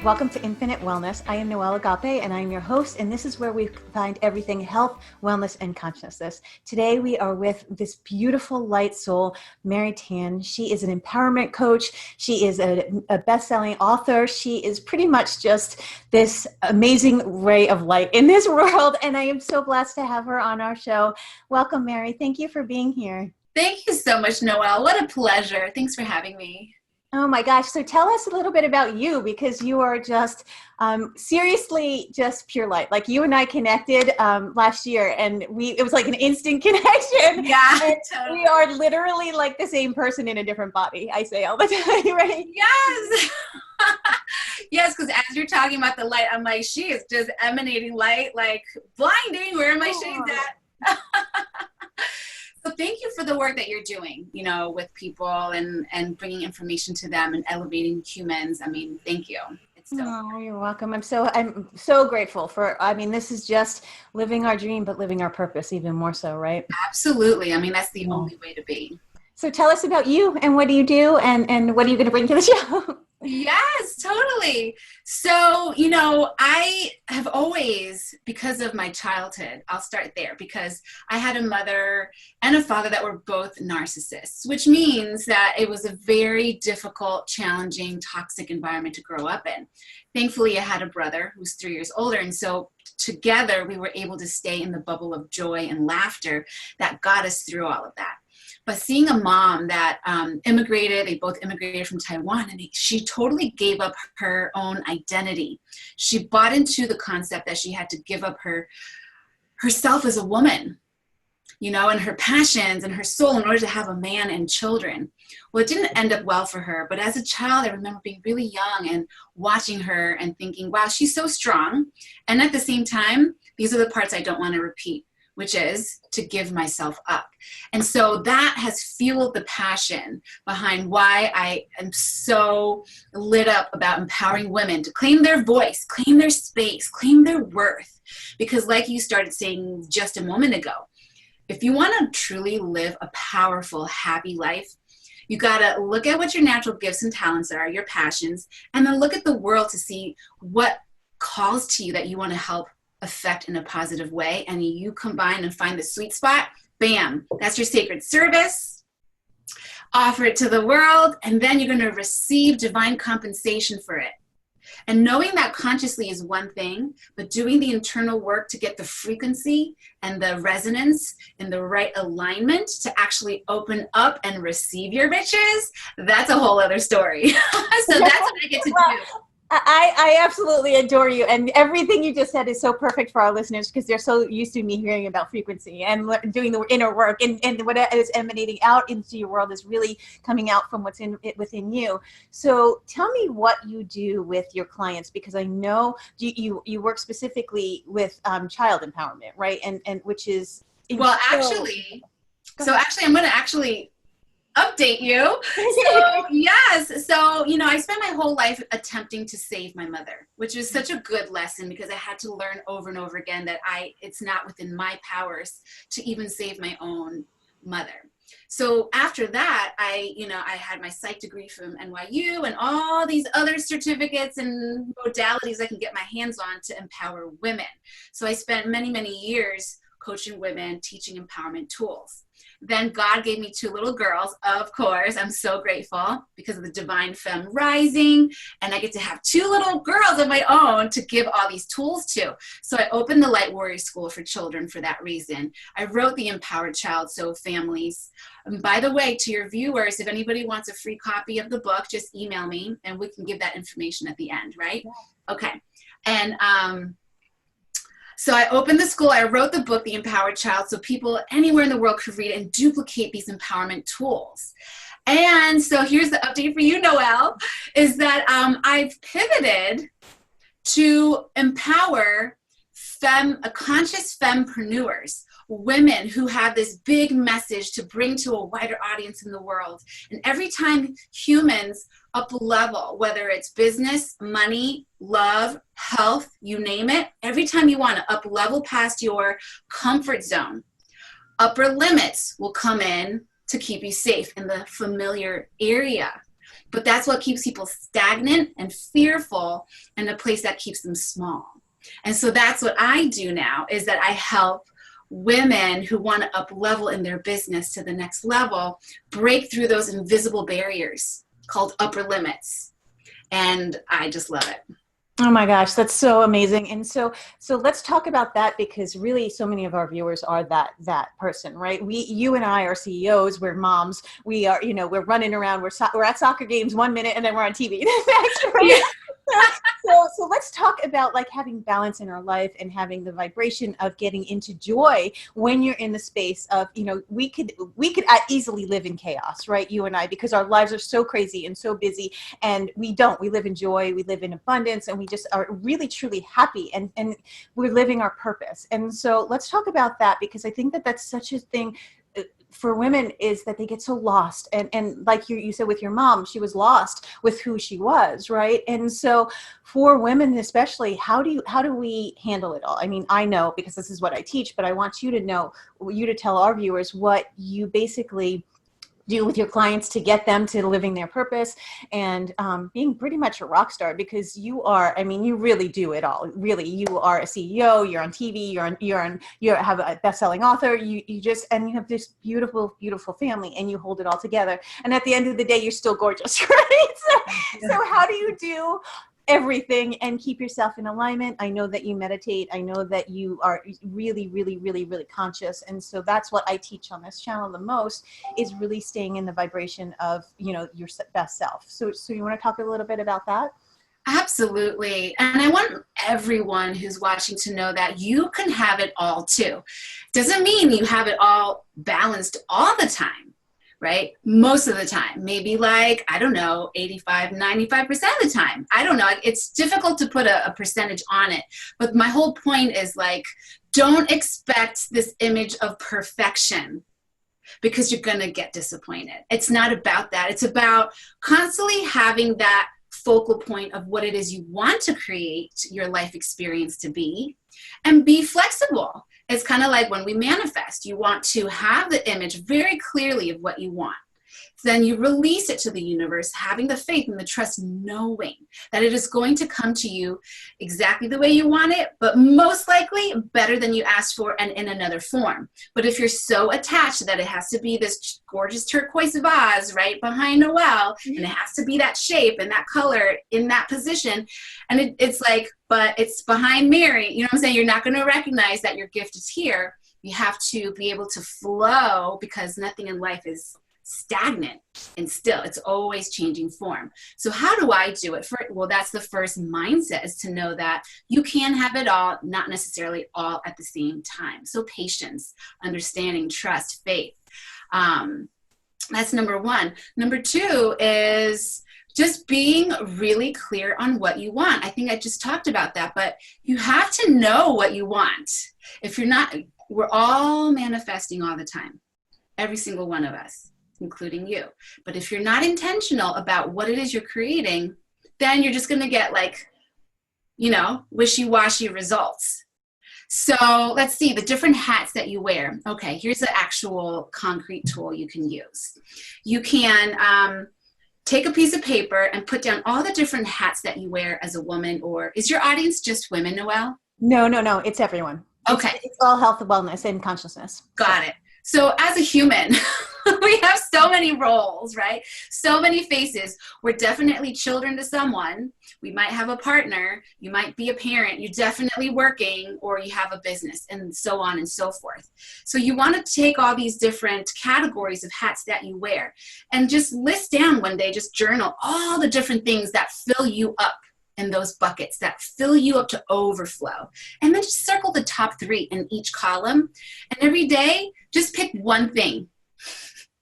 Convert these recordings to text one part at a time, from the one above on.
Welcome to Infinite Wellness. I am Noelle Agape, and I am your host, and this is where we find everything health, wellness, and consciousness. Today, we are with this beautiful light soul, Mary Tan. She is an empowerment coach. She is a best-selling author. She is pretty much just this amazing ray of light in this world, and I am so blessed to have her on our show. Welcome, Mary. Thank you for being here. Thank you so much, Noelle. What a pleasure. Thanks for having me. Oh my gosh. So tell us a little bit about you, because you are just seriously just pure light. Like, you and I connected last year, and it was like an instant connection. Yeah, totally. We are literally like the same person in a different body. I say all the time, right? Yes. Yes, because as you're talking about the light, I'm like, she is just emanating light, like blinding. Where are my shades at? So thank you for the work that you're doing, with people and bringing information to them and elevating humans. I mean, thank you. You're welcome. I'm so grateful this is just living our dream, but living our purpose even more so, right? Absolutely. I mean, that's the only way to be. So tell us about you, and what do you do, and what are you going to bring to the show? Yes, totally. So, I have always, because of my childhood, I'll start there, because I had a mother and a father that were both narcissists, which means that it was a very difficult, challenging, toxic environment to grow up in. Thankfully, I had a brother who's 3 years older, and so together we were able to stay in the bubble of joy and laughter that got us through all of that. But seeing a mom that they both immigrated from Taiwan, and she totally gave up her own identity. She bought into the concept that she had to give up herself as a woman, and her passions and her soul in order to have a man and children. Well, it didn't end up well for her. But as a child, I remember being really young and watching her and thinking, wow, she's so strong. And at the same time, these are the parts I don't want to repeat, which is to give myself up. And so that has fueled the passion behind why I am so lit up about empowering women to claim their voice, claim their space, claim their worth. Because like you started saying just a moment ago, if you want to truly live a powerful, happy life, you got to look at what your natural gifts and talents are, your passions, and then look at the world to see what calls to you that you want to help affect in a positive way, and you combine and find the sweet spot. Bam, that's your sacred service. Offer it to the world, and then you're going to receive divine compensation for it. And knowing that consciously is one thing, but doing the internal work to get the frequency and the resonance in the right alignment to actually open up and receive your riches, that's a whole other story. So that's what I get to do. I absolutely adore you, and everything you just said is so perfect for our listeners, because they're so used to me hearing about frequency and doing the inner work, and what is emanating out into your world is really coming out from what's within you. So tell me what you do with your clients, because I know you work specifically with child empowerment, right? And which is actually, I'm going to update you. So yes. So, I spent my whole life attempting to save my mother, which was such a good lesson, because I had to learn over and over again that it's not within my powers to even save my own mother. So after that, I had my psych degree from NYU and all these other certificates and modalities I can get my hands on to empower women. So I spent many, many years coaching women, teaching empowerment tools. Then God gave me 2 little girls, of course. I'm so grateful, because of the divine femme rising, and I get to have 2 little girls of my own to give all these tools to. So I opened the Light Warrior School for children for that reason. I wrote the Empowered Child, so families. And by the way, to your viewers, if anybody wants a free copy of the book, just email me and we can give that information at the end, right? Okay. And so I opened the school, I wrote the book, The Empowered Child, so people anywhere in the world could read it and duplicate these empowerment tools. And so here's the update for you, Noelle, is that I've pivoted to empower conscious fempreneurs, women who have this big message to bring to a wider audience in the world. And every time humans up level, whether it's business, money, love, health, you name it, every time you want to up level past your comfort zone, upper limits will come in to keep you safe in the familiar area. But that's what keeps people stagnant and fearful, and a place that keeps them small. And so that's what I do now, is that I help women who want to up level in their business to the next level break through those invisible barriers called upper limits. And I just love it. Oh my gosh, that's so amazing. And so let's talk about that, because really so many of our viewers are that person, right? You and I are CEOs, we're moms, we are, we're running around, we're at soccer games 1 minute and then we're on TV the next, right? Yeah. So let's talk about like having balance in our life and having the vibration of getting into joy when you're in the space of, we could easily live in chaos, right? You and I, because our lives are so crazy and so busy, and we live in joy, we live in abundance, and we just are really truly happy, and we're living our purpose. And so let's talk about that, because I think that that's such a thing for women, is that they get so lost, and like you said with your mom, she was lost with who she was, right? And so for women especially, how do we handle it all? I mean, I know because this is what I teach, but I want you to tell our viewers what you basically do with your clients to get them to living their purpose and being pretty much a rock star, because you really do it all. Really, you are a CEO, you're on TV, you have a best-selling author, you have this beautiful, beautiful family, and you hold it all together. And at the end of the day, you're still gorgeous, right? So how do you do everything and keep yourself in alignment? I know that you meditate. I know that you are really, really, really, really conscious. And so that's what I teach on this channel the most, is really staying in the vibration of, your best self. So you want to talk a little bit about that? Absolutely. And I want everyone who's watching to know that you can have it all too. Doesn't mean you have it all balanced all the time, right? Most of the time, maybe like, I don't know, 85, 95% of the time. I don't know. It's difficult to put a percentage on it. But my whole point is like, don't expect this image of perfection, because you're going to get disappointed. It's not about that. It's about constantly having that focal point of what it is you want to create your life experience to be, and be flexible. It's kind of like when we manifest, you want to have the image very clearly of what you want. Then you release it to the universe, having the faith and the trust, knowing that it is going to come to you exactly the way you want it, but most likely better than you asked for and in another form. But if you're so attached that it has to be this gorgeous turquoise vase right behind Noelle, and it has to be that shape and that color in that position, and it's like, but it's behind Mary, you know what I'm saying? You're not going to recognize that your gift is here. You have to be able to flow, because nothing in life is stagnant and still. It's always changing form. So how do I do it? Well, that's the first mindset, is to know that you can have it all, not necessarily all at the same time. So patience, understanding, trust, faith. That's number one. Number two is just being really clear on what you want. I think I just talked about that, but you have to know what you want. If you're not, we're all manifesting all the time, every single one of us, including you. But if you're not intentional about what it is you're creating, then you're just going to get like, wishy-washy results. So let's see the different hats that you wear. Okay, here's the actual concrete tool you can use. You can take a piece of paper and put down all the different hats that you wear as a woman. Or is your audience just women, Noelle? No, it's everyone. Okay. It's all health, wellness, and consciousness. Got it. So as a human, we have so many roles, right? So many faces. We're definitely children to someone. We might have a partner. You might be a parent. You're definitely working, or you have a business, and so on and so forth. So you want to take all these different categories of hats that you wear and just list down one day, just journal all the different things that fill you up in those buckets, that fill you up to overflow. And then just circle the top 3 in each column. And every day, just pick one thing.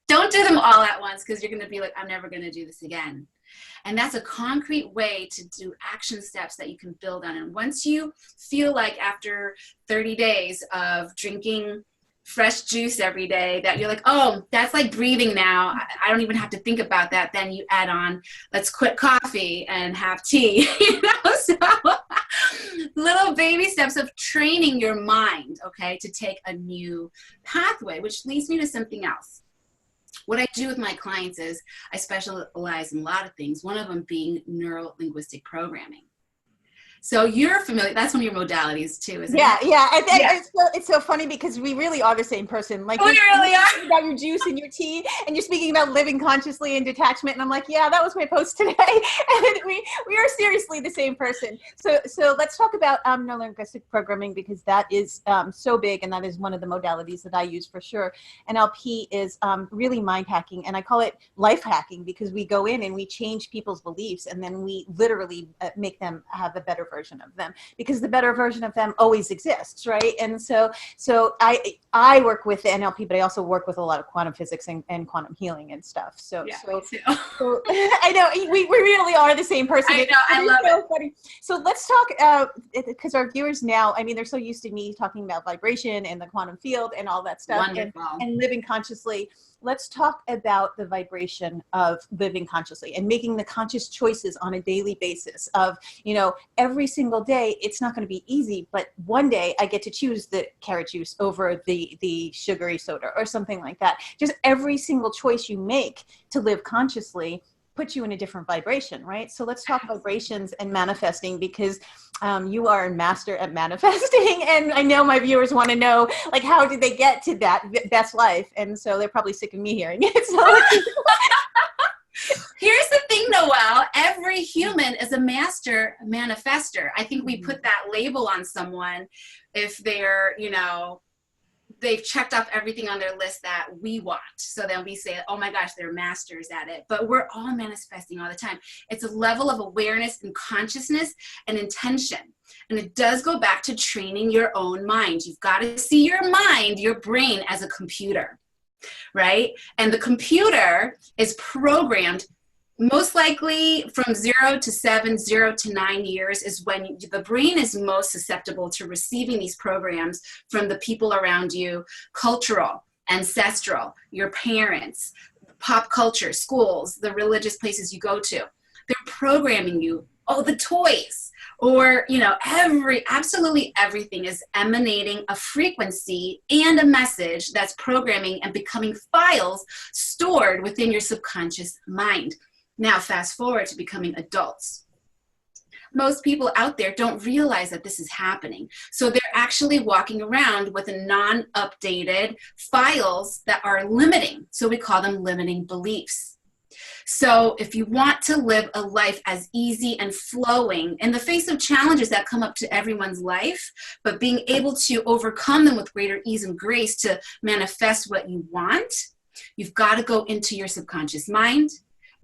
Don't do them all at once, because you're going to be like, I'm never going to do this again. And that's a concrete way to do action steps that you can build on. And once you feel like after 30 days of drinking fresh juice every day that you're like, oh, that's like breathing now, I don't even have to think about that, then you add on, let's quit coffee and have tea. So little baby steps of training your mind, okay, to take a new pathway, which leads me to something else. what I do with my clients is I specialize in a lot of things, one of them being neuro-linguistic programming. So you're familiar, that's one of your modalities too, isn't Yeah, it? yeah. Yeah, It's so funny because we really are the same person. Like we really you're are. speaking about your juice and your tea, and you're speaking about living consciously and detachment. And I'm like, yeah, that was my post today. And we are seriously the same person. So let's talk about neurolinguistic programming, because that is so big, and that is one of the modalities that I use for sure. NLP is really mind hacking, and I call it life hacking, because we go in and we change people's beliefs, and then we literally make them have a better version of them, because the better version of them always exists, right? And so I work with the NLP, but I also work with a lot of quantum physics and quantum healing and stuff. Yeah, So me too. I know we really are the same person. I know, I love so it. funny. So let's talk, because our viewers now, I mean, they're so used to me talking about vibration and the quantum field and all that stuff, Wonderful. and living consciously. Let's talk about the vibration of living consciously and making the conscious choices on a daily basis of, every single day. It's not going to be easy, but one day I get to choose the carrot juice over the sugary soda or something like that. Just every single choice you make to live consciously puts you in a different vibration, right? So let's talk vibrations and manifesting, because you are a master at manifesting. And I know my viewers want to know, like, how did they get to that best life? And so they're probably sick of me hearing it. So Here's the thing, Noelle. Every human is a master manifester. I think we put that label on someone if they're, they've checked off everything on their list that we want. So then we say, oh my gosh, they're masters at it. But we're all manifesting all the time. It's a level of awareness and consciousness and intention. And it does go back to training your own mind. You've got to see your mind, your brain, as a computer, right? And the computer is programmed most likely from 0 to 7, 0 to 9 years is when the brain is most susceptible to receiving these programs from the people around you, cultural, ancestral, your parents, pop culture, schools, the religious places you go to. They're programming you, the toys, or, absolutely everything is emanating a frequency and a message that's programming and becoming files stored within your subconscious mind. Now, fast forward to becoming adults. Most people out there don't realize that this is happening. So they're actually walking around with non-updated files that are limiting. So we call them limiting beliefs. So if you want to live a life as easy and flowing in the face of challenges that come up to everyone's life, but being able to overcome them with greater ease and grace to manifest what you want, you've got to go into your subconscious mind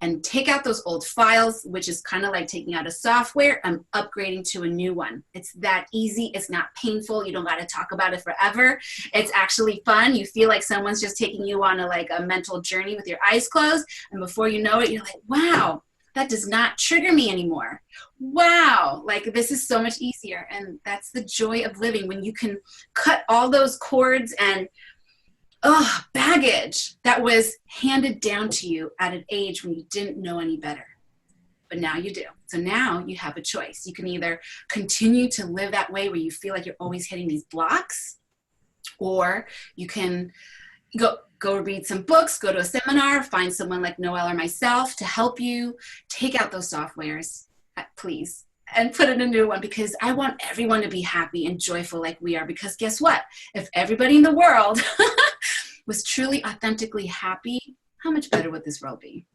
and take out those old files, which is kind of like taking out a software and upgrading to a new one. It's that easy. It's not painful. You don't got to talk about it forever. It's actually fun. You feel like someone's just taking you on a mental journey with your eyes closed. And before you know it, you're like, wow, that does not trigger me anymore. Wow, this is so much easier. And that's the joy of living, when you can cut all those cords and baggage that was handed down to you at an age when you didn't know any better. But now you do. So now you have a choice. You can either continue to live that way where you feel like you're always hitting these blocks, or you can go read some books, go to a seminar, find someone like Noelle or myself to help you take out those softwares, please, and put in a new one, because I want everyone to be happy and joyful like we are. Because guess what? If everybody in the world was truly authentically happy, how much better would this world be?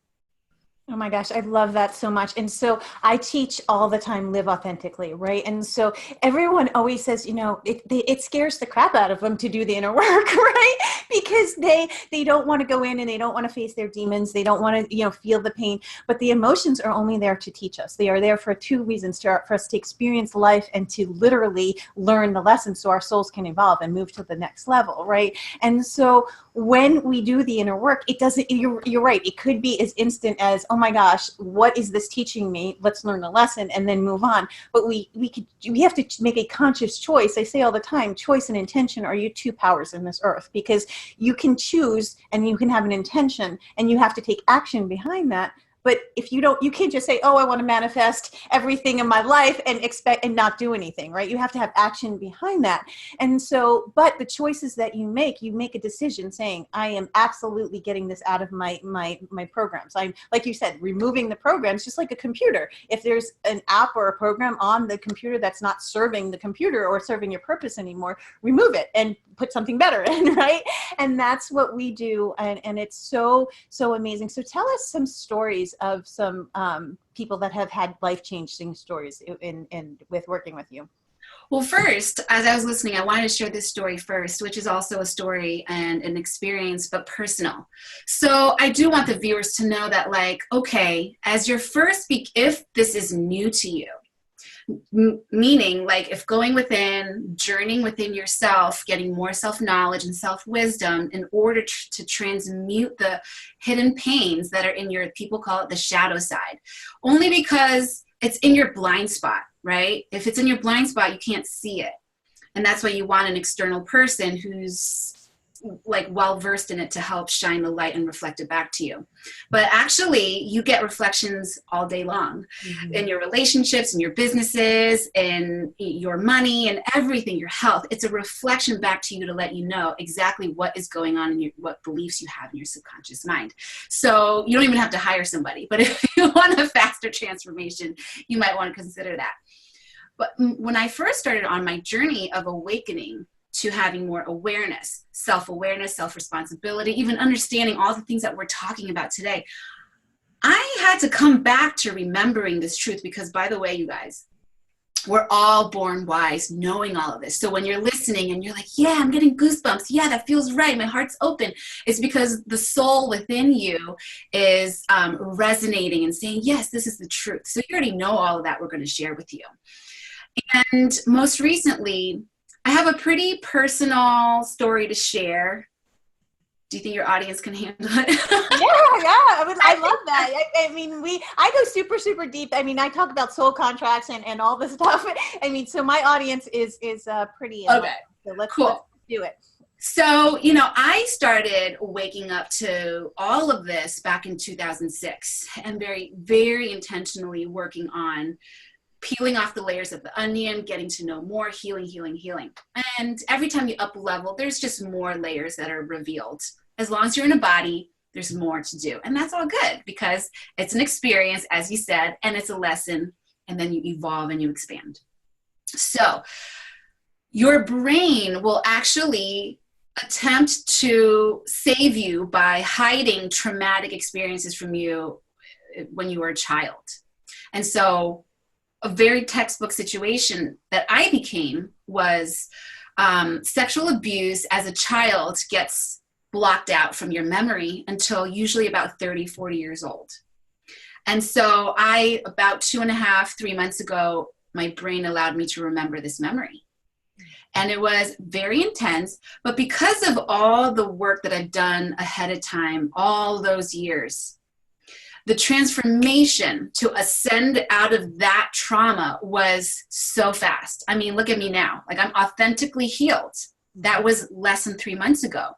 Oh my gosh, I love that so much. And so I teach all the time, live authentically, right? And so everyone always says, it scares the crap out of them to do the inner work, right? Because they don't want to go in and they don't want to face their demons. They don't want to, feel the pain. But the emotions are only there to teach us. They are there for two reasons: for us to experience life and to literally learn the lessons so our souls can evolve and move to the next level, right? And so when we do the inner work, it doesn't, you're right, it could be as instant as, oh my gosh, what is this teaching me? Let's learn the lesson and then move on. But we have to make a conscious choice. I say all the time, choice and intention are your two powers in this earth, because you can choose and you can have an intention and you have to take action behind that. But if you can't just say, oh, I want to manifest everything in my life and expect and not do anything, right? You have to have action behind that. And so, but the choices that you make a decision saying, I am absolutely getting this out of my programs. I'm, like you said, removing the programs, just like a computer. If there's an app or a program on the computer that's not serving the computer or serving your purpose anymore, remove it and put something better in, right? And that's what we do. And it's so amazing. So tell us some stories of some people that have had life-changing stories in with working with you. Well, first, as I was listening, I wanted to share this story first, which is also a story and an experience, but personal. So I do want the viewers to know that, like, okay, as your first speak, if this is new to you, meaning like if going within, journeying within yourself, getting more self-knowledge and self-wisdom in order to transmute the hidden pains that are in your, people call it the shadow side, only because it's in your blind spot, right? If it's in your blind spot, you can't see it. And that's why you want an external person who's like well-versed in it to help shine the light and reflect it back to you. But actually you get reflections all day long in your relationships, in your businesses, in your money and everything, your health. It's a reflection back to you to let you know exactly what is going on in your, what beliefs you have in your subconscious mind. So you don't even have to hire somebody, but if you want a faster transformation, you might want to consider that. But when I first started on my journey of awakening to having more awareness, self-awareness, self-responsibility, even understanding all the things that we're talking about today, I had to come back to remembering this truth because, by the way, you guys, we're all born wise, knowing all of this. So when you're listening and you're like, yeah, I'm getting goosebumps. Yeah, that feels right. My heart's open. It's because the soul within you is resonating and saying, yes, this is the truth. So you already know all of that we're going to share with you. And most recently, I have a pretty personal story to share. Do you think your audience can handle it? Yeah. I love that. I mean, I go super deep. I mean, I talk about soul contracts and all this stuff. I mean, so my audience is pretty. Okay. So let's do it. So, I started waking up to all of this back in 2006 and very, very intentionally working on peeling off the layers of the onion, getting to know more, healing. And every time you up level, there's just more layers that are revealed. As long as you're in a body, there's more to do. And that's all good because it's an experience, as you said, and it's a lesson, and then you evolve and you expand. So your brain will actually attempt to save you by hiding traumatic experiences from you when you were a child. And so a very textbook situation that I became was sexual abuse as a child gets blocked out from your memory until usually about 30, 40 years old. And so about 2.5, 3 months ago, my brain allowed me to remember this memory. And it was very intense, but because of all the work that I've done ahead of time, all those years, the transformation to ascend out of that trauma was so fast. I mean, look at me now. Like I'm authentically healed. That was less than 3 months ago.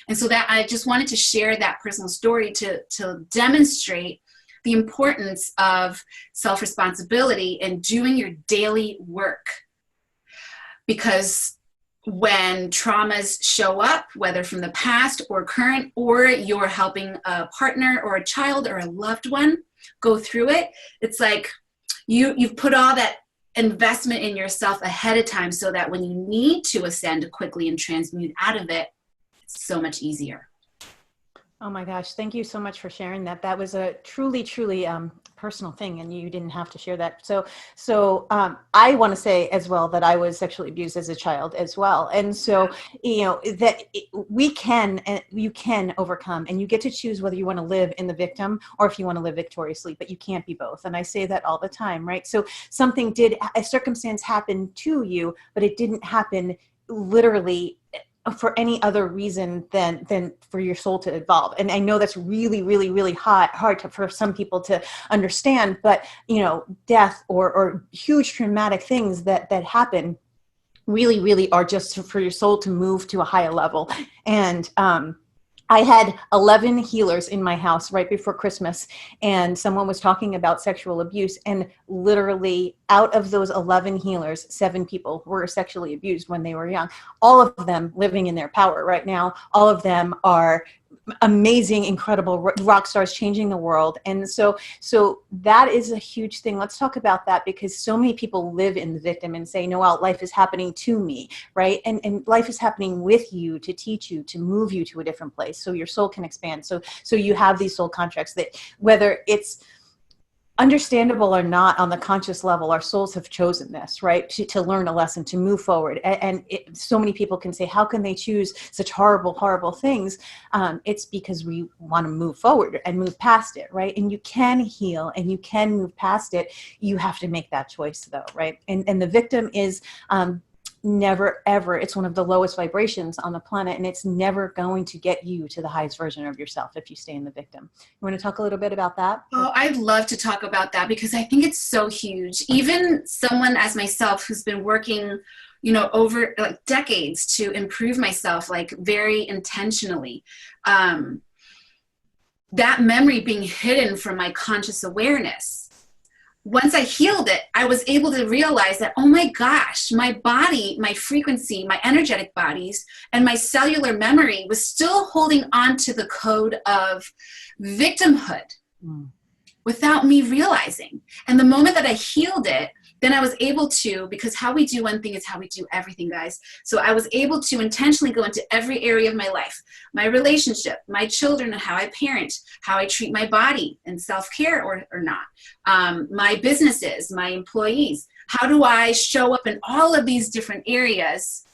And so that I just wanted to share that personal story to demonstrate the importance of self-responsibility and doing your daily work. Because when traumas show up, whether from the past or current, or you're helping a partner or a child or a loved one go through it, it's like you've put all that investment in yourself ahead of time so that when you need to ascend quickly and transmute out of it, it's so much easier. Oh my gosh. Thank you so much for sharing that. That was a truly personal thing and you didn't have to share that. So I want to say as well that I was sexually abused as a child as well. And so, that you can overcome and you get to choose whether you want to live in the victim or if you want to live victoriously, but you can't be both. And I say that all the time, right? So a circumstance happened to you, but it didn't happen literally for any other reason than for your soul to evolve. And I know that's really hard for some people to understand, but death or huge traumatic things that happen really are just for your soul to move to a higher level. And I had 11 healers in my house right before Christmas, and someone was talking about sexual abuse, and literally out of those 11 healers, 7 people were sexually abused when they were young. All of them living in their power right now. All of them are amazing, incredible rock stars changing the world. And so that is a huge thing. Let's talk about that, because so many people live in the victim and say, Noelle, life is happening to me, right? And life is happening with you to teach you, to move you to a different place so your soul can expand. So you have these soul contracts that, whether it's understandable or not on the conscious level, our souls have chosen this, right? To learn a lesson, to move forward. And so many people can say, how can they choose such horrible, horrible things? It's because we want to move forward and move past it, right? And you can heal and you can move past it. You have to make that choice though, right? And the victim is, never ever, it's one of the lowest vibrations on the planet, and it's never going to get you to the highest version of yourself if you stay in the victim. You want to talk a little bit about that? Oh, I'd love to talk about that, because I think it's so huge. Even someone as myself who's been working, over like decades to improve myself, like very intentionally, that memory being hidden from my conscious awareness. Once I healed it, I was able to realize that, oh my gosh, my body, my frequency, my energetic bodies, and my cellular memory was still holding on to the code of victimhood without me realizing. And the moment that I healed it, then I was able to, because how we do one thing is how we do everything, guys. So I was able to intentionally go into every area of my life, my relationship, my children, and how I parent, how I treat my body and self-care or not, my businesses, my employees. How do I show up in all of these different areas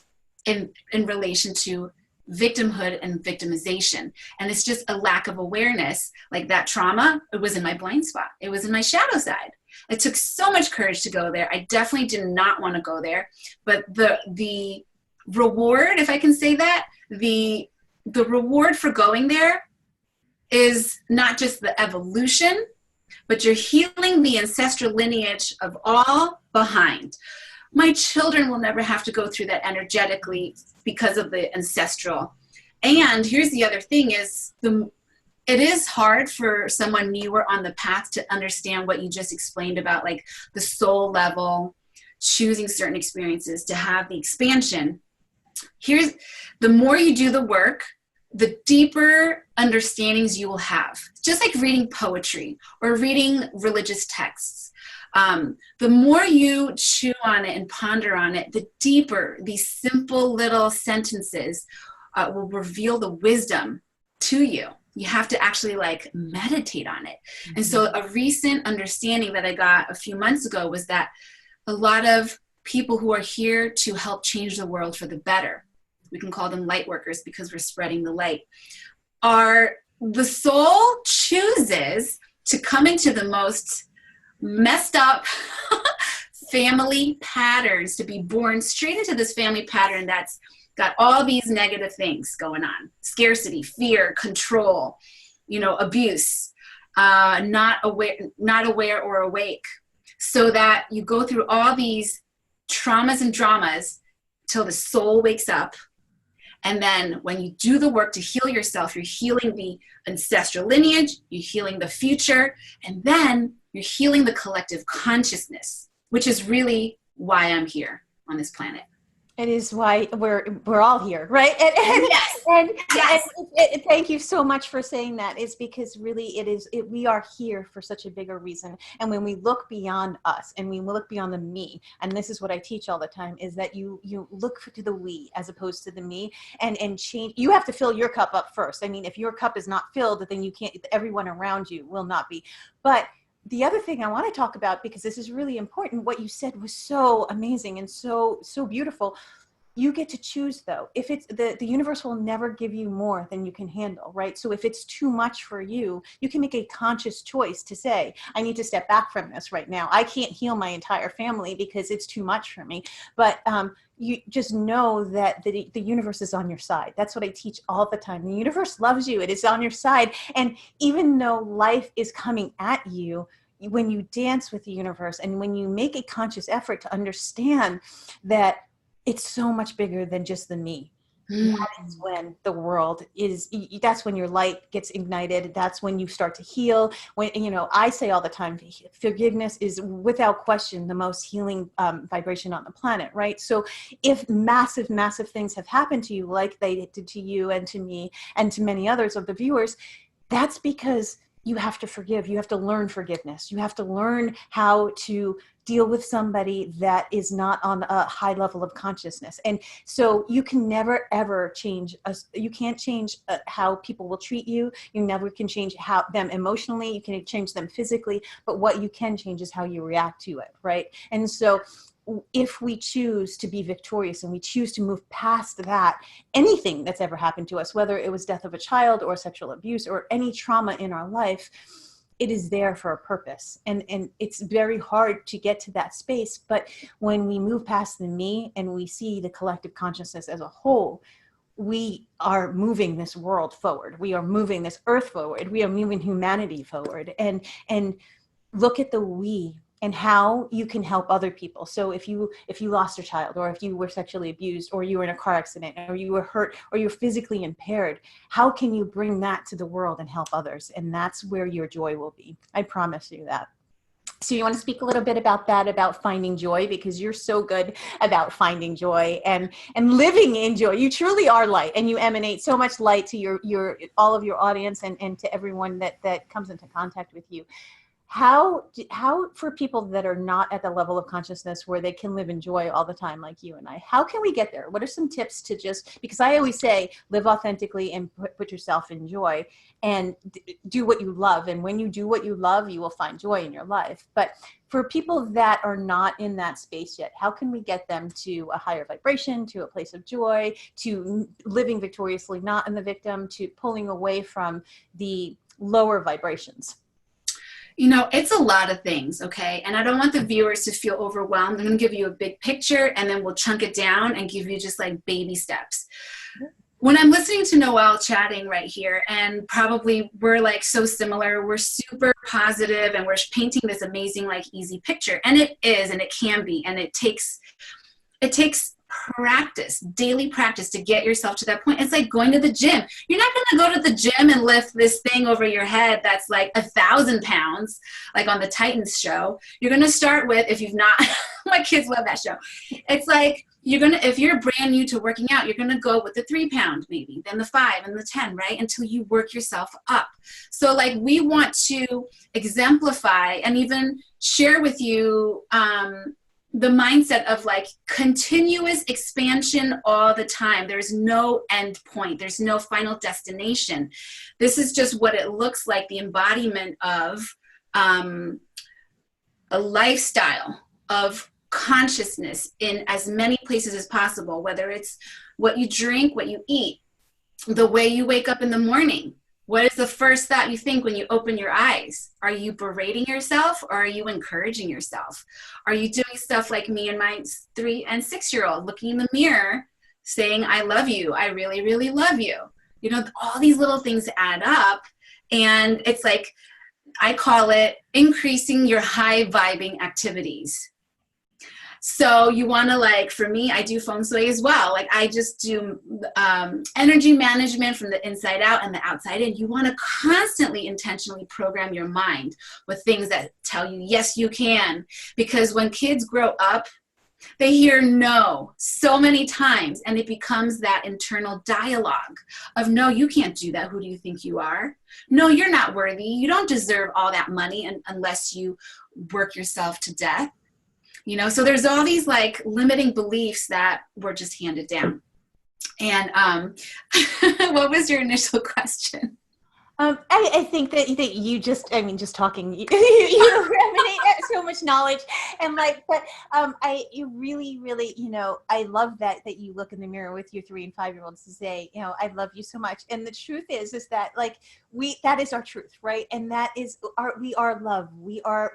in relation to victimhood and victimization? And it's just a lack of awareness. Like that trauma, it was in my blind spot. It was in my shadow side. It took so much courage to go there. I definitely did not want to go there, but the reward, if I can say that, the reward for going there is not just the evolution, but you're healing the ancestral lineage of all behind. My children will never have to go through that energetically because of the ancestral. And here's the other thing is it is hard for someone newer on the path to understand what you just explained about, like the soul level, choosing certain experiences to have the expansion. Here's the more you do the work, the deeper understandings you will have. Just like reading poetry or reading religious texts. The more you chew on it and ponder on it, the deeper these simple little sentences will reveal the wisdom to you. You have to actually like meditate on it. Mm-hmm. And so a recent understanding that I got a few months ago was that a lot of people who are here to help change the world for the better, we can call them light workers because we're spreading the light, are the soul chooses to come into the most messed up family patterns, to be born straight into this family pattern that's got all these negative things going on: scarcity, fear, control, abuse, not aware or awake. So that you go through all these traumas and dramas till the soul wakes up. And then when you do the work to heal yourself, you're healing the ancestral lineage, you're healing the future, and then you're healing the collective consciousness, which is really why I'm here on this planet. It is why we're all here, right? And thank you so much for saying that. It's because really we are here for such a bigger reason. And when we look beyond us and we look beyond the me, and this is what I teach all the time, is that you look to the we as opposed to the me, and change. You have to fill your cup up first. I mean, if your cup is not filled, then you can't. Everyone around you will not be. But the other thing I want to talk about, because this is really important, what you said was so amazing and so beautiful. You get to choose though. If it's the universe will never give you more than you can handle, right? So if it's too much for you, you can make a conscious choice to say, I need to step back from this right now. I can't heal my entire family because it's too much for me. But you just know that the universe is on your side. That's what I teach all the time. The universe loves you. It is on your side. And even though life is coming at you, when you dance with the universe and when you make a conscious effort to understand that it's so much bigger than just the me, Mm. Is when the world is, that's when your light gets ignited. That's when you start to heal. When, I say all the time, forgiveness is without question the most healing vibration on the planet, right? So if massive, massive things have happened to you, like they did to you and to me and to many others of the viewers, that's because you have to forgive. You have to learn forgiveness. You have to learn how to deal with somebody that is not on a high level of consciousness. And so you can never, ever change us. You can't change how people will treat you. You never can change how them emotionally. You can change them physically, but what you can change is how you react to it. Right. And so if we choose to be victorious and we choose to move past that, anything that's ever happened to us, whether it was death of a child or sexual abuse or any trauma in our life, it is there for a purpose. And it's very hard to get to that space. But when we move past the me and we see the collective consciousness as a whole, we are moving this world forward. We are moving this earth forward. We are moving humanity forward. And look at the we and how you can help other people. So if you lost a child, or if you were sexually abused, or you were in a car accident, or you were hurt, or you're physically impaired, how can you bring that to the world and help others? And that's where your joy will be. I promise you that. So you want to speak a little bit about that, about finding joy, because you're so good about finding joy and living in joy. You truly are light, and you emanate so much light to your all of your audience and to everyone that comes into contact with you. How for people that are not at the level of consciousness where they can live in joy all the time, like you and I, how can we get there? What are some tips to just, because I always say, live authentically and put yourself in joy and do what you love. And when you do what you love, you will find joy in your life. But for people that are not in that space yet, how can we get them to a higher vibration, to a place of joy, to living victoriously, not in the victim, to pulling away from the lower vibrations? It's a lot of things, okay? And I don't want the viewers to feel overwhelmed. I'm going to give you a big picture, and then we'll chunk it down and give you just like baby steps. When I'm listening to Noelle chatting right here, and probably we're like so similar, we're super positive and we're painting this amazing, like easy picture. And it is, and it can be, and it takes practice, daily practice to get yourself to that point. It's like going to the gym. You're not going to go to the gym and lift this thing over your head that's like 1,000 pounds, like on the Titans show. You're going to start with, if you've not, my kids love that show. It's like, if you're brand new to working out, you're going to go with the 3 pound, maybe, then the 5 and the 10, right? Until you work yourself up. So like, we want to exemplify and even share with you, the mindset of like continuous expansion all the time. There's no end point. There's no final destination. This is just what it looks like, the embodiment of a lifestyle of consciousness in as many places as possible, whether it's what you drink, what you eat, the way you wake up in the morning. What is the first thought you think when you open your eyes? Are you berating yourself, or are you encouraging yourself? Are you doing stuff like me and my 3 and 6-year-old, looking in the mirror, saying, I love you, I really, really love you? All these little things add up. And it's like, I call it increasing your high vibing activities. So you want to, like, for me, I do feng shui as well. Like, I just do energy management from the inside out and the outside in. You want to constantly intentionally program your mind with things that tell you, yes, you can. Because when kids grow up, they hear no so many times, and it becomes that internal dialogue of, no, you can't do that. Who do you think you are? No, you're not worthy. You don't deserve all that money unless you work yourself to death. So there's all these like limiting beliefs that were just handed down. And what was your initial question? I think that you just talking, you emanate so much knowledge, and you really, really, I love that you look in the mirror with your 3 and 5-year-olds to say, I love you so much. And the truth is that like that is our truth, right? And that is we are love, we are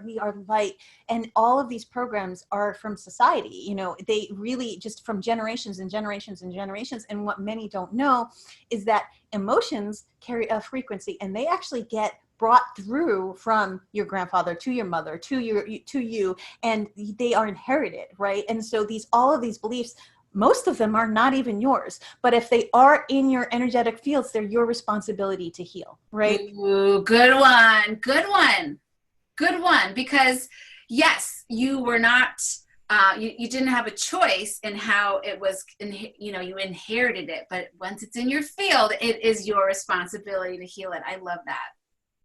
light, and all of these programs are from society. They really just from generations and generations and generations. And what many don't know is that emotions carry a frequency, and they actually get brought through from your grandfather to your mother to you, and they are inherited, right? And so all of these beliefs most of them are not even yours. But if they are in your energetic fields, they're your responsibility to heal, right? Ooh, good one. Good one. Good one. Because yes, you were not, you didn't have a choice in how it was, you inherited it. But once it's in your field, it is your responsibility to heal it. I love that.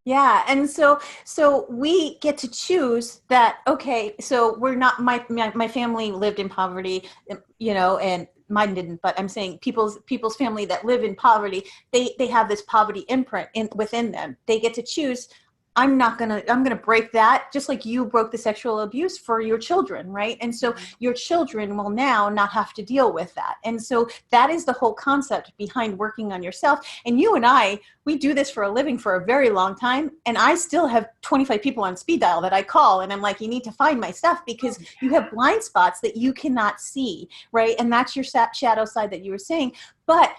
Yeah. And so we get to choose that. Okay. So we're not, my family lived in poverty, and mine didn't, but I'm saying people's family that live in poverty, they have this poverty imprint within them. They get to choose. I'm going to break that, just like you broke the sexual abuse for your children, right? And so your children will now not have to deal with that. And so that is the whole concept behind working on yourself. And you and I, we do this for a living for a very long time. And I still have 25 people on speed dial that I call. And I'm like, you need to find my stuff because you have blind spots that you cannot see, right? And that's your shadow side that you were saying. But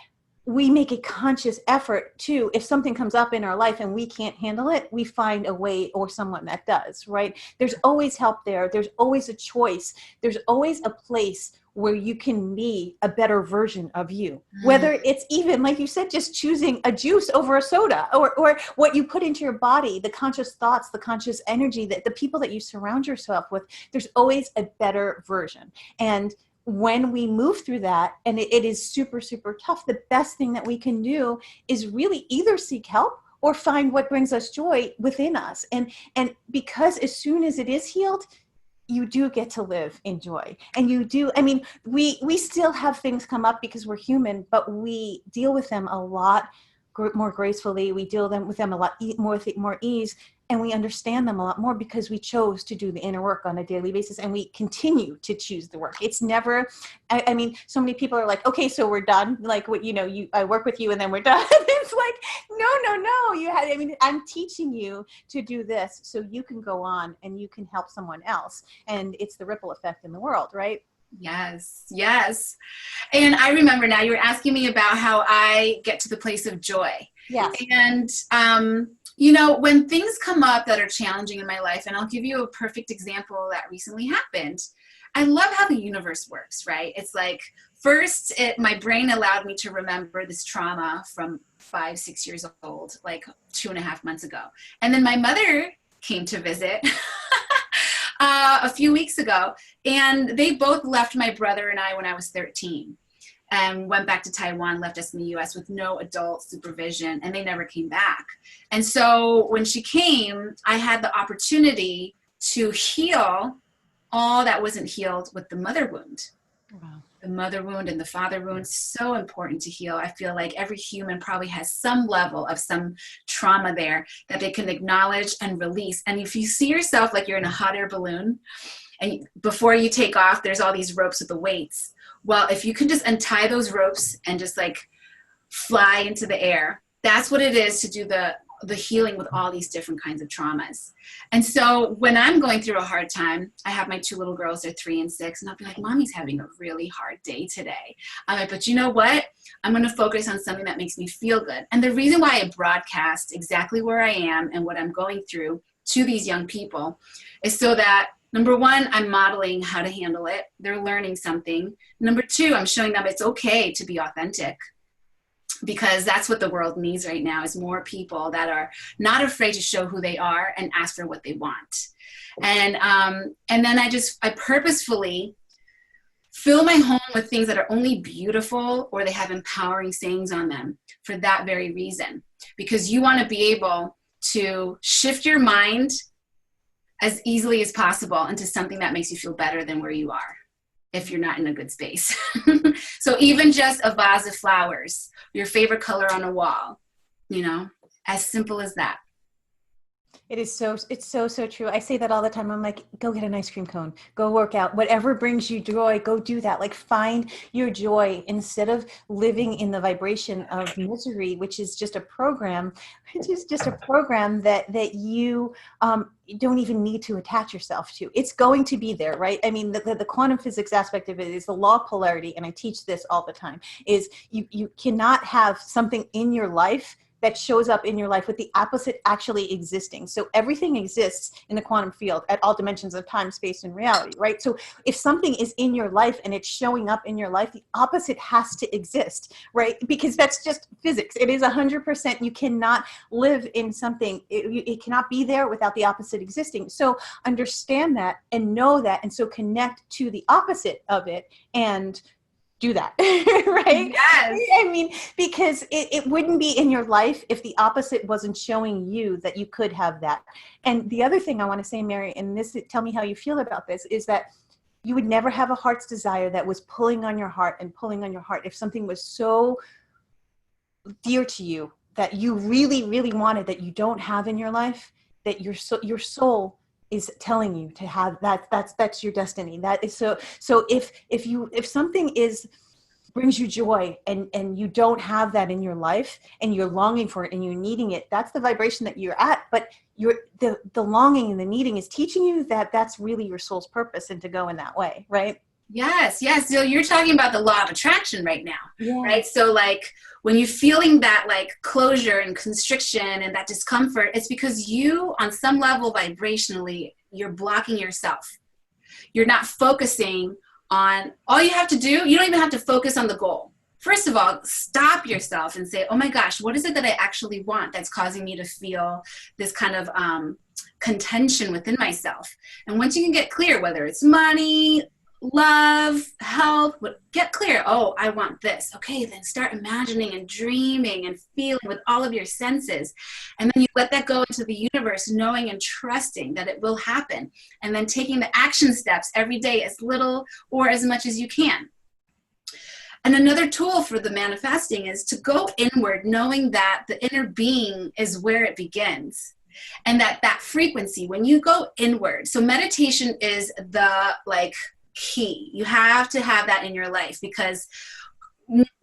we make a conscious effort to, if something comes up in our life and we can't handle it, we find a way or someone that does, right? There's always help there. There's always a choice. There's always a place where you can be a better version of you. Whether it's even, like you said, just choosing a juice over a soda, or what you put into your body, the conscious thoughts, the conscious energy, that the people that you surround yourself with, there's always a better version. And when we move through that, and it is super, super tough, the best thing that we can do is really either seek help or find what brings us joy within us. And because as soon as it is healed, you do get to live in joy. And you do, I mean, we still have things come up because we're human, but we deal with them a lot more gracefully. We deal with them a lot more ease. And we understand them a lot more because we chose to do the inner work on a daily basis, and we continue to choose the work. It's never, I mean, so many people are like, okay, so we're done. Like, what, I work with you and then we're done. It's like, no. I'm teaching you to do this so you can go on and you can help someone else. And it's the ripple effect in the world, right? Yes, yes. And I remember now you were asking me about how I get to the place of joy. Yes. And, when things come up that are challenging in my life, and I'll give you a perfect example that recently happened. I love how the universe works, right? It's like, first, my brain allowed me to remember this trauma from 5-6 years old, like 2.5 months ago. And then my mother came to visit a few weeks ago, and they both left my brother and I when I was 13. And went back to Taiwan, left us in the US with no adult supervision, and they never came back. And so when she came, I had the opportunity to heal all that wasn't healed with the mother wound. Wow. The mother wound and the father wound, so important to heal. I feel like every human probably has some level of some trauma there that they can acknowledge and release. And if you see yourself like you're in a hot air balloon, and before you take off, there's all these ropes with the weights. Well, if you can just untie those ropes and just like fly into the air, that's what it is to do the healing with all these different kinds of traumas. And so when I'm going through a hard time, I have my 2 little girls, they're 3 and 6, and I'll be like, Mommy's having a really hard day today. I'm like, but you know what? I'm going to focus on something that makes me feel good. And the reason why I broadcast exactly where I am and what I'm going through to these young people is so that, number one, I'm modeling how to handle it. They're learning something. Number 2, I'm showing them it's okay to be authentic, because that's what the world needs right now, is more people that are not afraid to show who they are and ask for what they want. And then I purposefully fill my home with things that are only beautiful or they have empowering sayings on them for that very reason, because you want to be able to shift your mind as easily as possible into something that makes you feel better than where you are if you're not in a good space. So even just a vase of flowers, your favorite color on a wall, as simple as that. It's so true. I say that all the time. I'm like, go get an ice cream cone, go work out, whatever brings you joy, go do that. Like, find your joy instead of living in the vibration of misery, which is just a program, that you don't even need to attach yourself to. It's going to be there, right? I mean, the quantum physics aspect of it is the law of polarity. And I teach this all the time, is you cannot have something in your life that shows up in your life with the opposite actually existing. So everything exists in the quantum field at all dimensions of time, space, and reality, right? So if something is in your life and it's showing up in your life, the opposite has to exist, right? Because that's just physics. It is 100%. You cannot live in something. It cannot be there without the opposite existing. So understand that and know that, and so connect to the opposite of it and do that. Right? Yes. I mean, because it wouldn't be in your life if the opposite wasn't showing you that you could have that. And the other thing I want to say, Mary, and this, tell me how you feel about this, is that you would never have a heart's desire that was pulling on your heart and pulling on your heart if something was so dear to you that you really, really wanted that you don't have in your life, that your soul is telling you to have that. That's your destiny. That is so if something brings you joy and you don't have that in your life and you're longing for it and you're needing it, that's the vibration that you're at. But the longing and the needing is teaching you that that's really your soul's purpose and to go in that way, right? Yes. So you're talking about the law of attraction right now, Yeah. right? So like when you're feeling that like closure and constriction and that discomfort, it's because you, on some level vibrationally, you're blocking yourself. You're not focusing on, all you have to do, you don't even have to focus on the goal. First of all, stop yourself and say, oh my gosh, what is it that I actually want that's causing me to feel this kind of contention within myself? And once you can get clear, whether it's money, love, health, get clear. Oh, I want this. Okay, then start imagining and dreaming and feeling with all of your senses. And then you let that go into the universe, knowing and trusting that it will happen. And then taking the action steps every day, as little or as much as you can. And another tool for the manifesting is to go inward, knowing that the inner being is where it begins. And that frequency, when you go inward, so meditation is the key. You have to have that in your life, because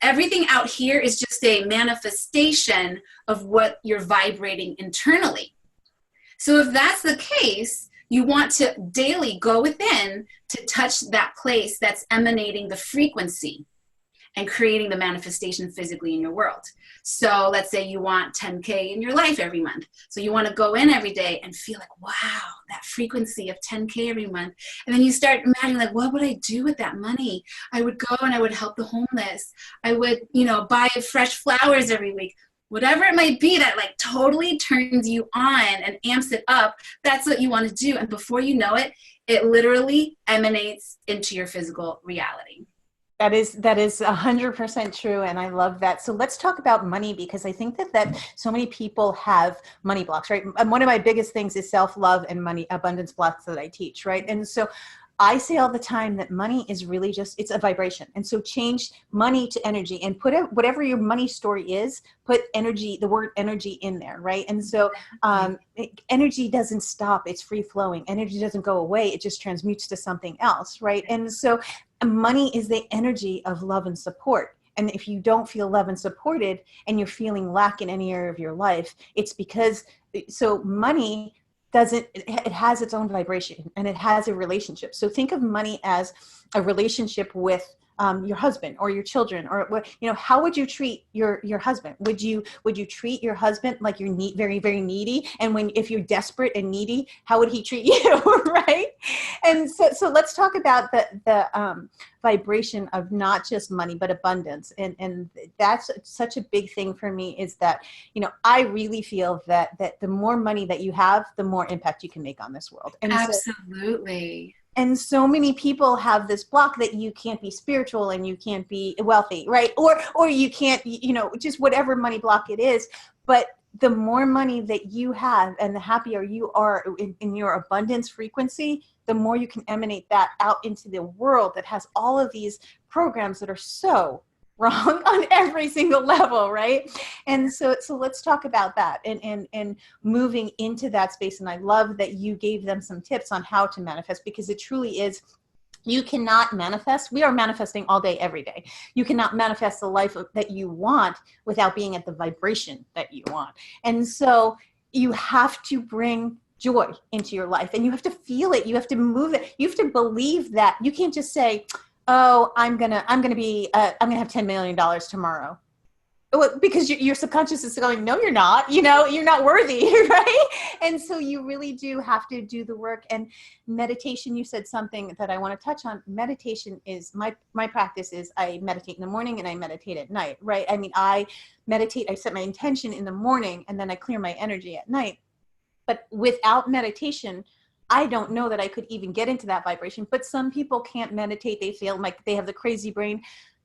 everything out here is just a manifestation of what you're vibrating internally. So if that's the case, you want to daily go within to touch that place that's emanating the frequency and creating the manifestation physically in your world. So let's say you want 10K in your life every month. So you want to go in every day and feel like, wow, that frequency of 10K every month. And then you start imagining, like, what would I do with that money? I would go and I would help the homeless. I would, buy fresh flowers every week. Whatever it might be that like totally turns you on and amps it up, that's what you want to do. And before you know it, it literally emanates into your physical reality. That is 100% true. And I love that. So let's talk about money, because I think that so many people have money blocks, right? And one of my biggest things is self-love and money abundance blocks that I teach, right? And so I say all the time that money is really it's a vibration. And so change money to energy and put it, whatever your money story is, put energy, the word energy in there, right? And so energy doesn't stop. It's free flowing. Energy doesn't go away. It just transmutes to something else, right? And so money is the energy of love and support. And if you don't feel loved and supported and you're feeling lack in any area of your life, it's because, so money it has its own vibration and it has a relationship. So think of money as a relationship with your husband or your children, or how would you treat your husband? Would you treat your husband like you're very, very needy? And if you're desperate and needy, how would he treat you? Right? And so let's talk about the vibration of not just money, but abundance. And that's such a big thing for me, is that, I really feel that the more money that you have, the more impact you can make on this world. And absolutely. And so many people have this block that you can't be spiritual and you can't be wealthy, right? Or you can't, just whatever money block it is. But the more money that you have and the happier you are in your abundance frequency, the more you can emanate that out into the world that has all of these programs that are so wrong on every single level, right? And so let's talk about that and moving into that space. And I love that you gave them some tips on how to manifest, because it truly is, you cannot manifest. We are manifesting all day, every day. You cannot manifest the life that you want without being at the vibration that you want. And so you have to bring joy into your life, and you have to feel it. You have to move it. You have to believe that. You can't just say, oh, I'm gonna have $10 million tomorrow. Well, because your subconscious is going, no, you're not, you're not worthy, right? And so you really do have to do the work. And meditation, you said something that I want to touch on. Meditation is my practice is I meditate in the morning and I meditate at night, right? I mean, I meditate, I set my intention in the morning and then I clear my energy at night. But without meditation, I don't know that I could even get into that vibration. But some people can't meditate. They feel like they have the crazy brain.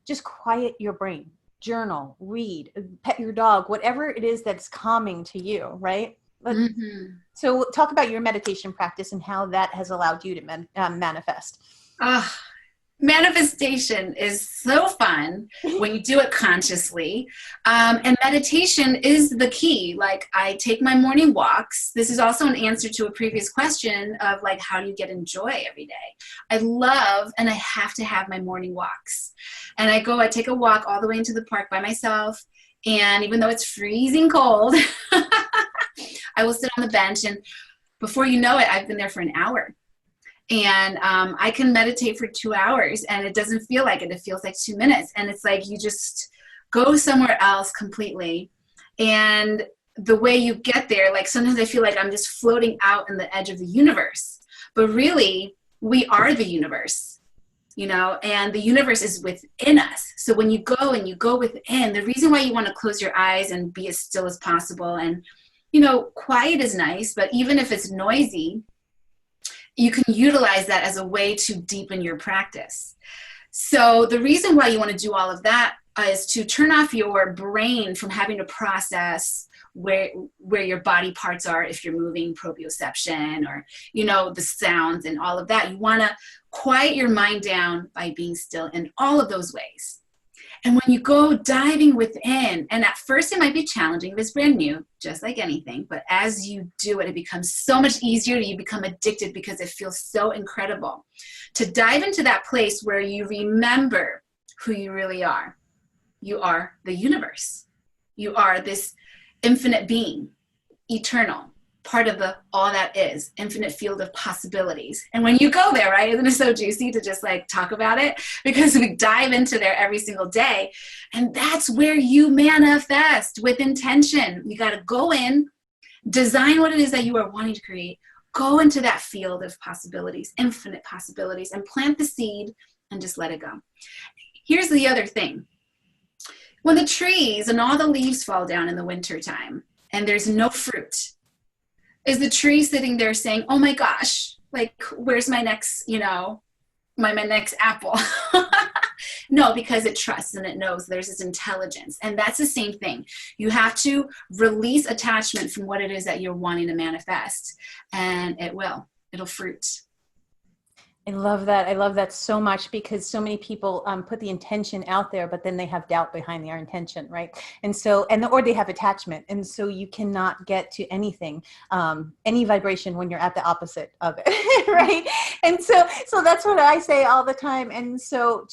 Just quiet your brain. Journal, read, pet your dog, whatever it is that's calming to you, right? But, So talk about your meditation practice and how that has allowed you to manifest. Manifestation is so fun when you do it consciously. And meditation is the key. Like, I take my morning walks. This is also an answer to a previous question of like, how do you get joy every day? I love, and I have to have my morning walks. And I take a walk all the way into the park by myself. And even though it's freezing cold, I will sit on the bench. And before you know it, I've been there for an hour. And I can meditate for 2 hours and it doesn't feel like it. It feels like 2 minutes. And it's like you just go somewhere else completely. And the way you get there, like sometimes I feel like I'm just floating out in the edge of the universe. But really, we are the universe, and the universe is within us. So when you go and you go within, the reason why you want to close your eyes and be as still as possible, and, quiet is nice, but even if it's noisy, you can utilize that as a way to deepen your practice. So the reason why you want to do all of that is to turn off your brain from having to process where your body parts are, if you're moving, proprioception, or, the sounds and all of that. You want to quiet your mind down by being still in all of those ways. And when you go diving within, and at first it might be challenging if it's brand new, just like anything, but as you do it, it becomes so much easier. You become addicted because it feels so incredible to dive into that place where you remember who you really are. You are the universe. You are this infinite being, eternal, part of the all that is, infinite field of possibilities. And when you go there, right, isn't it so juicy to just like talk about it? Because we dive into there every single day. And that's where you manifest with intention. You got to go in, design what it is that you are wanting to create, go into that field of possibilities, infinite possibilities, and plant the seed and just let it go. Here's the other thing. When the trees and all the leaves fall down in the wintertime and there's no fruit, is the tree sitting there saying, oh my gosh, like, where's my next, my next apple? No, because it trusts and it knows there's this intelligence. And that's the same thing. You have to release attachment from what it is that you're wanting to manifest. And it'll fruit. I love that. I love that so much because so many people put the intention out there, but then they have doubt behind their intention, right? And so, or they have attachment. And so you cannot get to anything, any vibration when you're at the opposite of it, right? And so that's what I say all the time. And so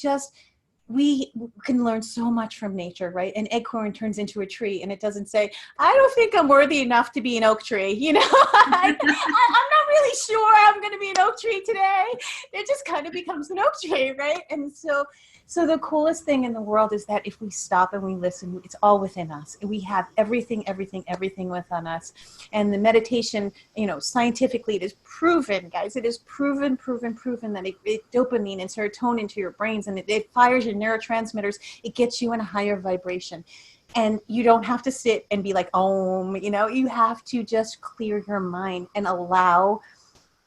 we can learn so much from nature, right? An acorn turns into a tree and it doesn't say, I don't think I'm worthy enough to be an oak tree. I'm not really sure I'm going to be an oak tree today. It just kind of becomes an oak tree, right? And so the coolest thing in the world is that if we stop and we listen, it's all within us. We have everything within us. And the meditation, scientifically, it is proven, guys. It is proven that it dopamine and serotonin to your brains, and it fires your neurotransmitters. It gets you in a higher vibration. And you don't have to sit and be like, you have to just clear your mind and allow,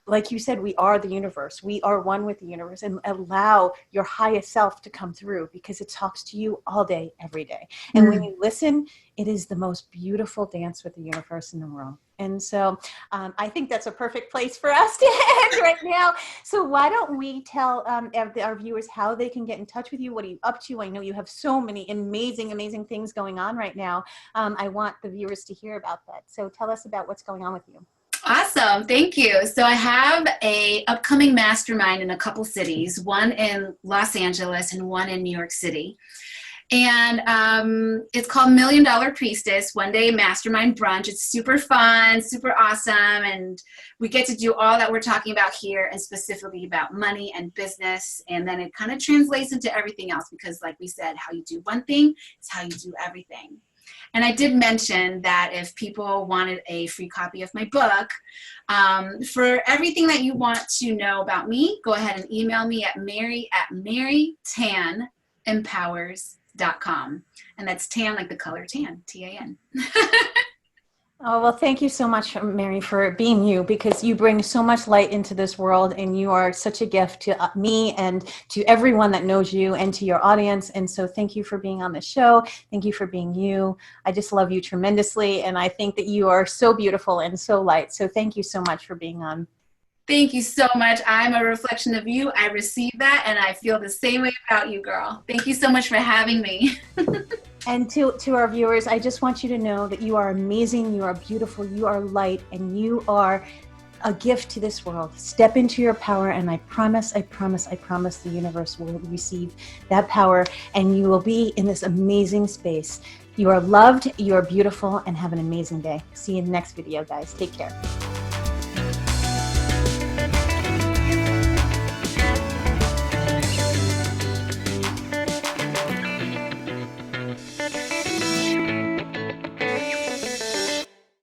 like you said, we are the universe. We are one with the universe, and allow your highest self to come through because it talks to you all day, every day. And when you listen, it is the most beautiful dance with the universe in the world. And so I think that's a perfect place for us to end right now. So why don't we tell our viewers how they can get in touch with you? What are you up to? I know you have so many amazing things going on right now. I want the viewers to hear about that. So tell us about what's going on with you. Awesome. Thank you. So I have a upcoming mastermind in a couple cities, one in Los Angeles and one in New York City. And it's called Million Dollar Priestess One Day Mastermind Brunch. It's super fun, super awesome, and we get to do all that we're talking about here, and specifically about money and business. And then it kind of translates into everything else, because like we said, how you do one thing is how you do everything. And I did mention that if people wanted a free copy of my book, for everything that you want to know about me, go ahead and email me at mary@marytanempowers.com. And that's tan like the color tan, T-A-N. Oh, well, thank you so much, Mary, for being you, because you bring so much light into this world, and you are such a gift to me and to everyone that knows you and to your audience. And so thank you for being on the show. Thank you for being you. I just love you tremendously, and I think that you are so beautiful and so light. So thank you so much for being on. Thank you so much. I'm a reflection of you. I receive that, and I feel the same way about you, girl. Thank you so much for having me. And to our viewers, I just want you to know that you are amazing, you are beautiful, you are light, and you are a gift to this world. Step into your power, and I promise the universe will receive that power, and you will be in this amazing space. You are loved, you are beautiful, and have an amazing day. See you in the next video, guys. Take care.